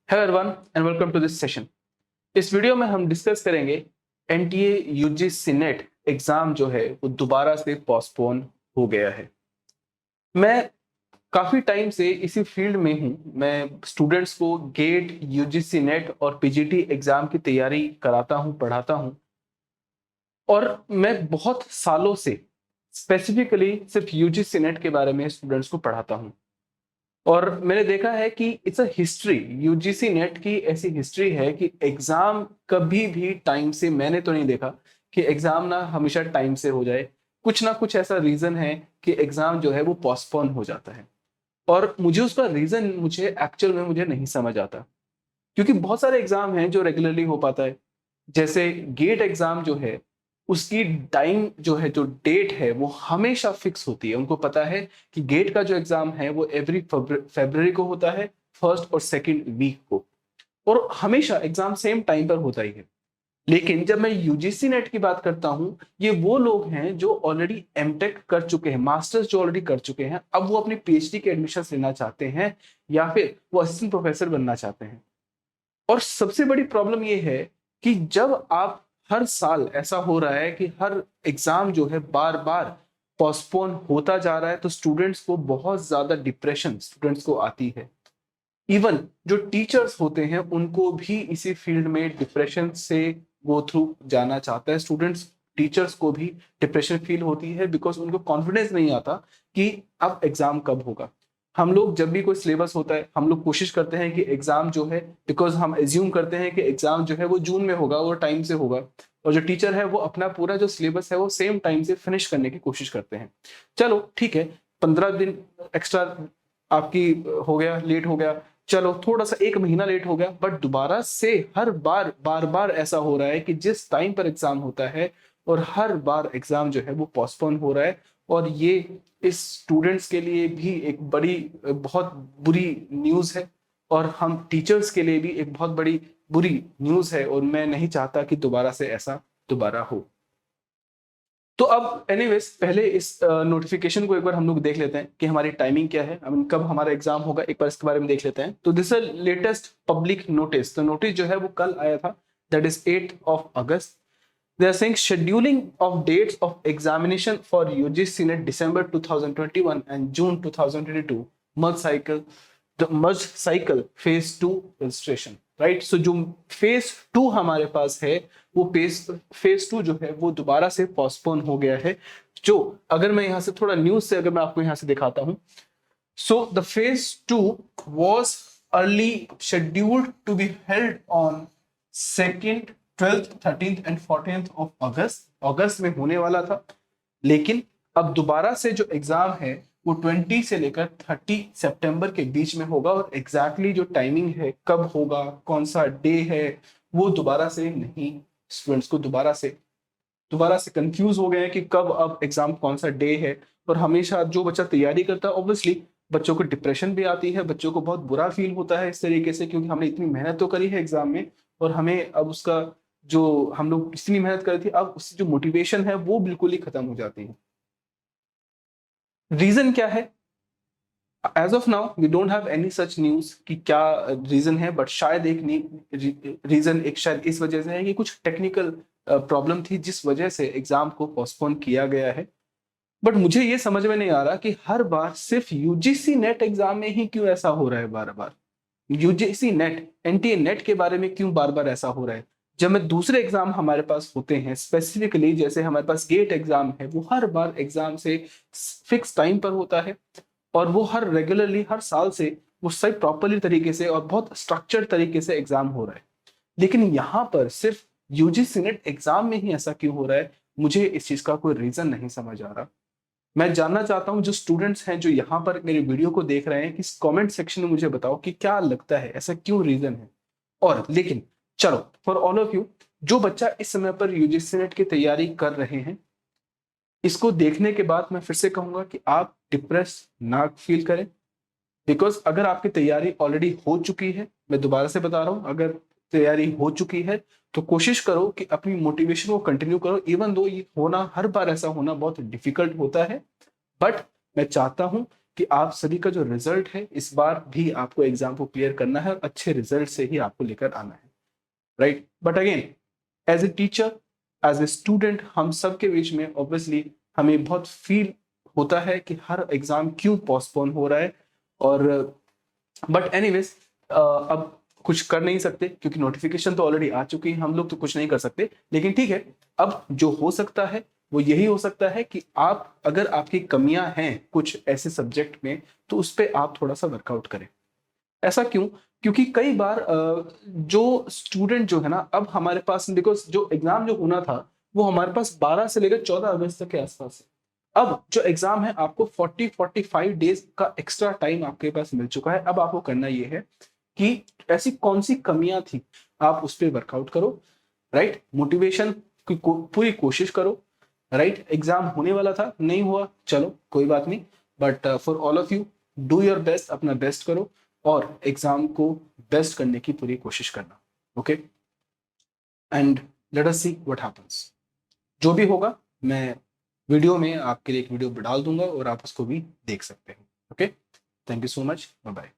Hello everyone and welcome to this session. इस video में हम डिस्कस करेंगे एनटीए यूजीसी नेट एग्जाम जो है वो दोबारा से पोस्टपोन हो गया है। मैं काफी टाइम से इसी फील्ड में हूँ। मैं स्टूडेंट्स को गेट, यूजीसी नेट और पीजीटी एग्जाम की तैयारी कराता हूँ, पढ़ाता हूँ और मैं बहुत सालों से स्पेसिफिकली सिर्फ यूजीसी नेट के बारे में स्टूडेंट्स को पढ़ाता हूँ। और मैंने देखा है कि it's a history, UGC net की ऐसी हिस्ट्री है कि एग्जाम कभी भी टाइम से, मैंने तो नहीं देखा कि एग्जाम ना हमेशा टाइम से हो जाए। कुछ ना कुछ ऐसा रीजन है कि एग्जाम जो है वो पोस्टपोन हो जाता है और मुझे उसका रीजन मुझे एक्चुअल में मुझे नहीं समझ आता, क्योंकि बहुत सारे एग्जाम हैं जो रेगुलरली हो पाता है। जैसे गेट एग्जाम जो है उसकी टाइम जो है, जो डेट है वो हमेशा फिक्स होती है। उनको पता है कि गेट का जो एग्जाम है वो एवरी फरवरी को होता है, फर्स्ट और सेकंड वीक को, और हमेशा एग्जाम सेम टाइम पर होता ही है। लेकिन जब मैं यूजीसी नेट की बात करता हूं, ये वो लोग हैं जो ऑलरेडी एमटेक कर चुके हैं, मास्टर्स जो ऑलरेडी कर चुके हैं, अब वो अपनी पीएचडी के एडमिशन लेना चाहते हैं या फिर वो असिस्टेंट प्रोफेसर बनना चाहते हैं। और सबसे बड़ी प्रॉब्लम ये है कि जब आप, हर साल ऐसा हो रहा है कि हर एग्जाम जो है बार बार पोस्टपोन होता जा रहा है, तो स्टूडेंट्स को बहुत ज्यादा डिप्रेशन स्टूडेंट्स को आती है। इवन जो टीचर्स होते हैं उनको भी इसी फील्ड में डिप्रेशन से गो थ्रू जाना चाहता है स्टूडेंट्स। टीचर्स को भी डिप्रेशन फील होती है बिकॉज उनको कॉन्फिडेंस नहीं आता कि अब एग्जाम कब होगा। हम लोग जब भी कोई सिलेबस होता है, हम लोग कोशिश करते हैं कि एग्जाम जो है, बिकॉज हम एज्यूम करते हैं कि एग्जाम जो है वो जून में होगा और टाइम से होगा, और जो टीचर है वो अपना पूरा जो सिलेबस है वो सेम टाइम से फिनिश करने की कोशिश करते हैं। चलो ठीक है, 15 दिन एक्स्ट्रा आपकी हो गया, लेट हो गया, चलो थोड़ा सा 1 महीना लेट हो गया, बट दोबारा से हर बार बार बार ऐसा हो रहा है कि जिस टाइम पर एग्जाम होता है और हर बार एग्जाम जो है वो पोस्टपोन हो रहा है। और ये इस स्टूडेंट्स के लिए भी एक बड़ी, बहुत बुरी न्यूज है, और हम टीचर्स के लिए भी एक बहुत बड़ी बुरी न्यूज है, और मैं नहीं चाहता कि दोबारा से ऐसा दोबारा हो। तो अब एनीवेज, पहले इस नोटिफिकेशन को एक बार हम लोग देख लेते हैं कि हमारी टाइमिंग क्या है, कब हमारा एग्जाम होगा, एक बार इसके बारे में देख लेते हैं। तो this is latest public notice. तो नोटिस जो है वो कल आया था, that is 8 August. They are saying scheduling of dates of examination for UGC NET December 2021 and June 2022 merge cycle, the merge cycle phase 2 registration. Right, so जो phase 2 हमारे पास है वो फेज 2 जो है वो दोबारा से पोस्टपोन हो गया है। जो, अगर मैं यहां से थोड़ा न्यूज से अगर मैं आपको यहां से दिखाता हूं, so the phase 2 was early scheduled to be held on 2nd, 12th, 13th and 14th of अगस्त में होने वाला था। लेकिन अब दोबारा से जो एग्जाम है वो 20 से लेकर 30 सितंबर के बीच में होगा, और एग्जैक्टली जो टाइमिंग है, कब होगा, कौन सा डे है, वो दोबारा से नहीं। स्टूडेंट्स को दोबारा से कंफ्यूज हो गए हैं कि कब अब एग्जाम कौन सा डे है। और हमेशा जो बच्चा तैयारी करता है, ऑब्वियसली बच्चों को डिप्रेशन भी आती है, बच्चों को बहुत बुरा फील होता है इस तरीके से, क्योंकि हमने इतनी मेहनत तो करी है एग्जाम में, और हमें अब उसका, जो हम लोग इतनी मेहनत करी थी, अब उससे जो मोटिवेशन है वो बिल्कुल ही खत्म हो जाती है। रीजन क्या है? As of now we don't have any such news कि क्या रीजन है, बट शायद एक रीजन एक शायद इस वजह से है कि कुछ टेक्निकल प्रॉब्लम थी जिस वजह से एग्जाम को पोस्टपोन किया गया है। बट मुझे ये समझ में नहीं आ रहा कि हर बार सिर्फ यूजीसी नेट एग्जाम में ही क्यों ऐसा हो रहा है। बार बार यूजीसी नेट, एनटीए नेट के बारे में क्यों बार बार ऐसा हो रहा है, जब मैं दूसरे एग्जाम हमारे पास होते हैं, स्पेसिफिकली जैसे हमारे पास गेट एग्जाम है, वो हर बार एग्जाम से फिक्स टाइम पर होता है, और वो हर रेगुलरली हर साल से वो सही प्रॉपरली तरीके से और बहुत स्ट्रक्चर्ड तरीके से एग्जाम हो रहा है। लेकिन यहाँ पर सिर्फ यूजीसी नेट एग्जाम में ही ऐसा क्यों हो रहा है, मुझे इस चीज का कोई रीजन नहीं समझ आ रहा। मैं जानना चाहता हूं जो स्टूडेंट्स हैं जो यहाँ पर मेरे वीडियो को देख रहे हैं, कि कमेंट सेक्शन में मुझे बताओ कि क्या लगता है, ऐसा क्यों रीजन है। और लेकिन चलो, फॉर ऑल ऑफ यू जो बच्चा इस समय पर यूजीसी नेट की तैयारी कर रहे हैं, इसको देखने के बाद मैं फिर से कहूंगा कि आप डिप्रेस ना फील करें, बिकॉज अगर आपकी तैयारी ऑलरेडी हो चुकी है, मैं दोबारा से बता रहा हूं, अगर तैयारी हो चुकी है तो कोशिश करो कि अपनी मोटिवेशन को कंटिन्यू करो। इवन दो ये होना, हर बार ऐसा होना बहुत डिफिकल्ट होता है, बट मैं चाहता हूं कि आप सभी का जो रिजल्ट है इस बार भी आपको एग्जाम को क्लियर करना है और अच्छे रिजल्ट से ही आपको लेकर आना है, right. But again as a teacher, as a student, हम सब के बीच में ऑब्वियसली हमें बहुत फील होता है कि हर एग्जाम क्यों पोस्टपोन हो रहा है। और बट एनीवेज अब कुछ कर नहीं सकते क्योंकि नोटिफिकेशन तो ऑलरेडी आ चुकी है, हम लोग तो कुछ नहीं कर सकते। लेकिन ठीक है, अब जो हो सकता है वो यही हो सकता है कि आप, अगर आपकी कमियां हैं कुछ ऐसे सब्जेक्ट में, तो उस पर आप थोड़ा सा वर्कआउट करें। ऐसा क्यों? क्योंकि कई बार जो स्टूडेंट जो है ना, अब हमारे पास, बिकॉज जो एग्जाम जो होना था वो हमारे पास 12 से लेकर 14 अगस्त तक के आसपास है। अब जो एग्जाम है आपको 40-45 डेज का एक्स्ट्रा टाइम आपके पास मिल चुका है। अब आपको करना ये है कि ऐसी कौन सी कमियां थी, आप उस पर वर्कआउट करो, राइट। मोटिवेशन की पूरी कोशिश करो, राइट। एग्जाम होने वाला था, नहीं हुआ, चलो कोई बात नहीं, but for all of you, do your best, अपना बेस्ट करो और एग्जाम को बेस्ट करने की पूरी कोशिश करना, okay. And let us see what happens. जो भी होगा मैं वीडियो में आपके लिए एक वीडियो डाल दूंगा और आप उसको भी देख सकते हैं, okay. Thank you so much, bye bye.